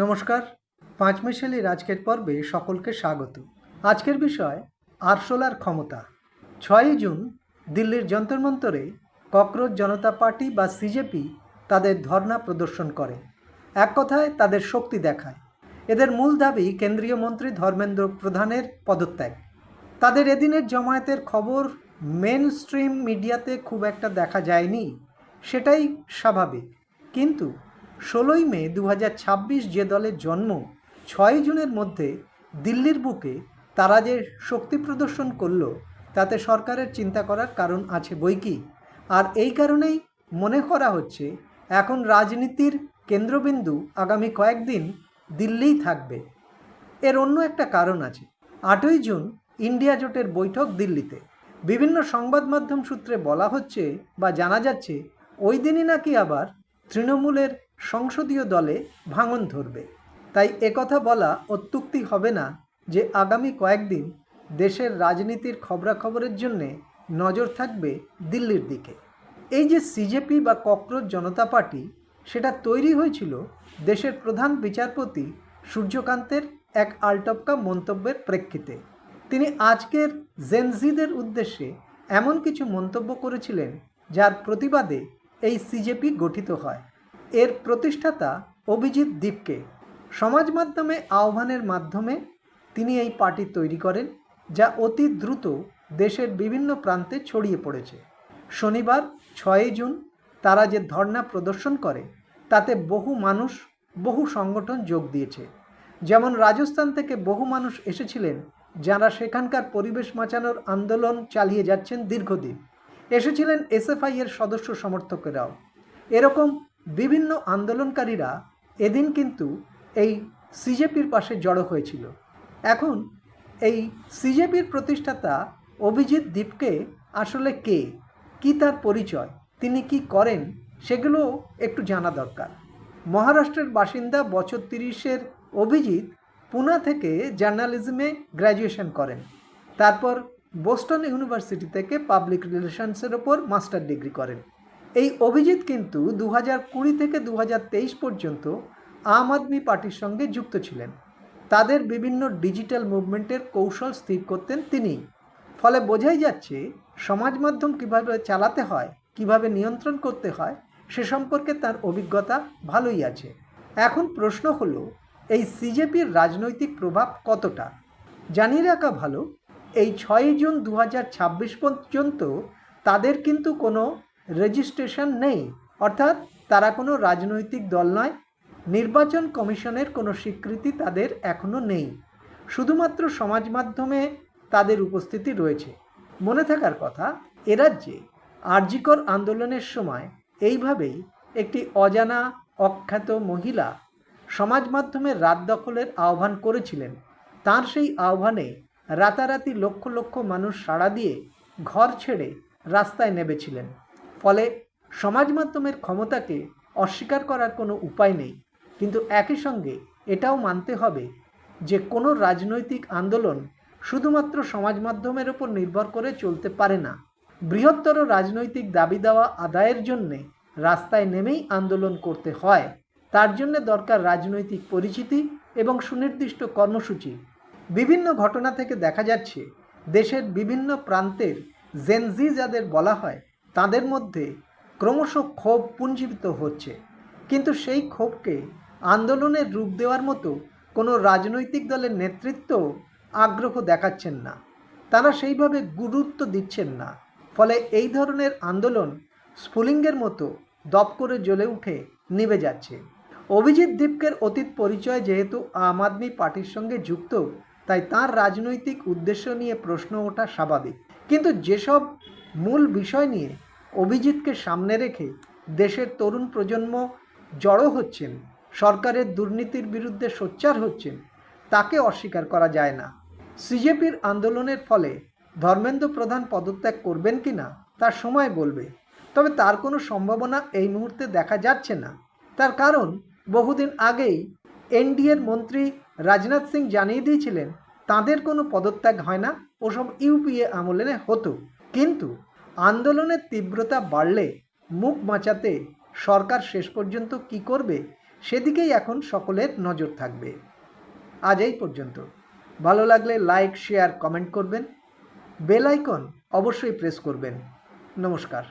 নমস্কার। পাঁচমিশালির আজকের পর্বে সকলকে স্বাগত। আজকের বিষয় আরশোলার ক্ষমতা। 6ই জুন দিল্লির যন্তর মন্তরে ককরোচ জনতা পার্টি বা সিজেপি তাদের ধর্ণা প্রদর্শন করে। এক কথায় তাদের শক্তি দেখায়। এদের মূল দাবি কেন্দ্রীয় মন্ত্রী ধর্মেন্দ্র প্রধানের পদত্যাগ। তাদের এদিনের জমায়েতের খবর মেন স্ট্রিম মিডিয়াতে খুব একটা দেখা যায়নি, সেটাই স্বাভাবিক। কিন্তু 16ই মে 2026 যে দলের জন্ম, 6ই জুনের মধ্যে দিল্লির বুকে তারা যে শক্তি প্রদর্শন করলো, তাতে সরকারের চিন্তা করার কারণ আছে বইকি। আর এই কারণেই মনে করা হচ্ছে এখন রাজনীতির কেন্দ্রবিন্দু আগামী কয়েকদিন দিল্লিই থাকবে। এর অন্য একটা কারণ আছে। 8ই জুন ইন্ডিয়া জোটের বৈঠক দিল্লিতে। বিভিন্ন সংবাদ মাধ্যম সূত্রে বলা হচ্ছে বা জানা যাচ্ছে ওই দিনই নাকি আবার তৃণমূলের সংসদীয় দলে ভাঙন ধরবে। তাই একথা বলা অত্যুক্তি হবে না যে আগামী কয়েকদিন দেশের রাজনীতির খবরাখবরের জন্যে নজর থাকবে দিল্লির দিকে। এই যে সিজেপি বা ককরোচ জনতা পার্টি, সেটা তৈরি হয়েছিল দেশের প্রধান বিচারপতি সূর্যকান্তের এক আলটপকা মন্তব্যের প্রেক্ষিতে। তিনি আজকের জেনজিদের উদ্দেশ্যে এমন কিছু মন্তব্য করেছিলেন যার প্রতিবাদে এই সিজেপি গঠিত হয়। এর প্রতিষ্ঠাতা অভিজিৎ দীপকে সমাজ মাধ্যমে আহ্বানের মাধ্যমে তিনি এই পার্টি তৈরি করেন, যা অতি দ্রুত দেশের বিভিন্ন প্রান্তে ছড়িয়ে পড়েছে। শনিবার 6ই জুন তারা যে ধর্ণা প্রদর্শন করে, তাতে বহু মানুষ, বহু সংগঠন যোগ দিয়েছে। যেমন রাজস্থান থেকে বহু মানুষ এসেছিলেন, যারা সেখানকার পরিবেশ বাঁচানোর আন্দোলন চালিয়ে যাচ্ছেন দীর্ঘদিন। এসেছিলেন এসএফআই এর সদস্য সমর্থকেরাও। এরকম বিভিন্ন আন্দোলনকারীরা এদিন কিন্তু এই সিজেপির পাশে জড়ো হয়েছিল। এখন এই সিজেপির প্রতিষ্ঠাতা অভিজিৎ দীপকে আসলে কে, কি তার পরিচয়, তিনি কি করেন, সেগুলো একটু জানা দরকার। মহারাষ্ট্রের বাসিন্দা, বছর 30-এর অভিজিৎ পুনা থেকে জার্নালিজমে গ্র্যাজুয়েশন করেন। তারপর বোস্টন ইউনিভার্সিটি থেকে পাবলিক রিলেশনসের ওপর মাস্টার ডিগ্রি করেন। এই অভিজিৎ কিন্তু 2020 থেকে 2023 পর্যন্ত আম আদমি পার্টির সঙ্গে যুক্ত ছিলেন। তাদের বিভিন্ন ডিজিটাল মুভমেন্টের কৌশল স্থির করতেন তিনি। ফলে বোঝাই যাচ্ছে সমাজ মাধ্যম কীভাবে চালাতে হয়, কিভাবে নিয়ন্ত্রণ করতে হয়, সে সম্পর্কে তার অভিজ্ঞতা ভালোই আছে। এখন প্রশ্ন হলো, এই সিজেপির রাজনৈতিক প্রভাব কতটা? জানিয়ে রাখা ভালো, এই 6ই জুন 2026 পর্যন্ত তাদের কিন্তু কোনো রেজিস্ট্রেশন নেই, অর্থাৎ তারা কোনো রাজনৈতিক দল নয়। নির্বাচন কমিশনের কোনো স্বীকৃতি তাদের এখনও নেই। শুধুমাত্র সমাজ মাধ্যমে তাদের উপস্থিতি রয়েছে। মনে থাকার কথা, এ রাজ্যে আরজিকর আন্দোলনের সময় এইভাবেই একটি অজানা অখ্যাত মহিলা সমাজ মাধ্যমে রাত দখলের আহ্বান করেছিলেন। তার সেই আহ্বানে রাতারাতি লক্ষ লক্ষ মানুষ সাড়া দিয়ে ঘর ছেড়ে রাস্তায় নেমেছিলেন। ফলে সমাজ মাধ্যমের ক্ষমতাকে অস্বীকার করার কোনো উপায় নেই। কিন্তু একই সঙ্গে এটাও মানতে হবে যে কোনো রাজনৈতিক আন্দোলন শুধুমাত্র সমাজ মাধ্যমের ওপর নির্ভর করে চলতে পারে না। বৃহত্তর রাজনৈতিক দাবি দেওয়া আদায়ের জন্যে রাস্তায় নেমেই আন্দোলন করতে হয়। তার জন্য দরকার রাজনৈতিক পরিচিতি এবং সুনির্দিষ্ট কর্মসূচি। বিভিন্ন ঘটনা থেকে দেখা যাচ্ছে দেশের বিভিন্ন প্রান্তের জেনজি যাদের বলা হয়, তাদের মধ্যে ক্রমশ ক্ষোভ পুঞ্জীভূত হচ্ছে। কিন্তু সেই ক্ষোভকে আন্দোলনের রূপ দেওয়ার মতো কোনো রাজনৈতিক দলের নেতৃত্ব আগ্রহ দেখাচ্ছেন না, তারা সেইভাবে গুরুত্ব দিচ্ছেন না। ফলে এই ধরনের আন্দোলন স্ফুলিঙ্গের মতো দপ করে জ্বলে উঠে নিভে যাচ্ছে। অভিজিৎ দীপকের অতীত পরিচয় যেহেতু আম আদমি পার্টির সঙ্গে যুক্ত, তাই তার রাজনৈতিক উদ্দেশ্য নিয়ে প্রশ্ন ওঠা স্বাভাবিক। কিন্তু যেসব মূল বিষয় নিয়ে অভিজিৎকে সামনে রেখে দেশের তরুণ প্রজন্ম জড়ো হচ্ছেন, সরকারের দুর্নীতির বিরুদ্ধে সোচ্চার হচ্ছেন, তাকে অস্বীকার করা যায় না। সিজেপির আন্দোলনের ফলে ধর্মেন্দ্র প্রধান পদত্যাগ করবেন কি না তার সময় বলবে, তবে তার কোনো সম্ভাবনা এই মুহূর্তে দেখা যাচ্ছে না। তার কারণ, বহুদিন আগেই এনডিএর মন্ত্রী রাজনাথ সিং জানিয়ে দিয়েছিলেন তাদের কোনো পদত্যাগ হয় না, ওসব ইউপিএ আমলে হতো। কিন্তু আন্দোলনের তীব্রতা বাড়লে মুখ বাঁচাতে সরকার শেষ পর্যন্ত কি করবে সেদিকেই এখন সকলের নজর থাকবে। আজ এই পর্যন্ত। ভালো লাগলে লাইক, শেয়ার, কমেন্ট করবেন। বেল আইকন অবশ্যই প্রেস করবেন। নমস্কার।